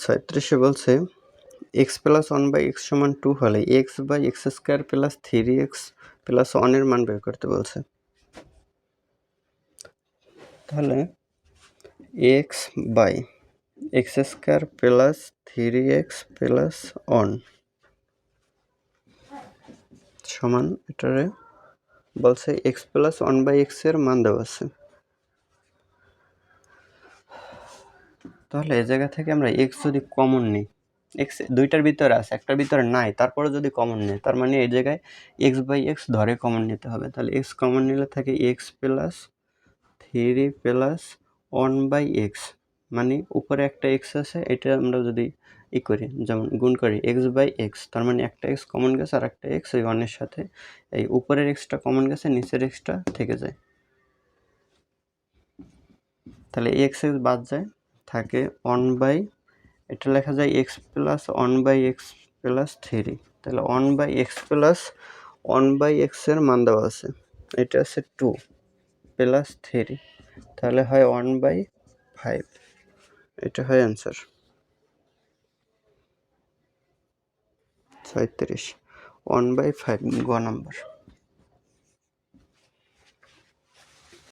37 বলছে x plus 1/x সমান 2 হলে x by x square plus 3x plus 1 এর মান বের করতে বলছে। তাহলে x by x square plus 3x plus 1 সমান এটারে বলছে এক্স প্লাস 1/x এর মান দেওয়া আছে। তাহলে এই জায়গা থেকে আমরা এক্স যদি কমন নিই, এক্স দুইটার ভিতরে আছে, একটার ভিতরে নাই, তারপরে যদি কমন নিই তার মানে এই জায়গায় এক্স বাই এক্স ধরে কমন নিতে হবে। তাহলে এক্স কমন নিলে থাকে এক্স প্লাস 3 প্লাস 1/x, মানে উপরে একটা এক্স আছে, এটা আমরা যদি করি যেমন গুণ করি এক্স বাই এক্স, তার মানে একটা এক্স কমন গেছে আর একটা এক্স ওই ওয়ানের সাথে, এই উপরের এক্সটা কমন গেছে, নিচের এক্সটা থেকে যায়। তাহলে এক্স এক্স বাদ যায়, থাকে 1 এটা লেখা যায় এক্স প্লাস 1/x প্লাস 3। তাহলে 1/x প্লাস 1/x এর মান দেওয়া আছে, এটা আছে 2 প্লাস 3, তাহলে হয় 1/5। এটা হয় অ্যান্সার 37, 1/5 গ নাম্বার।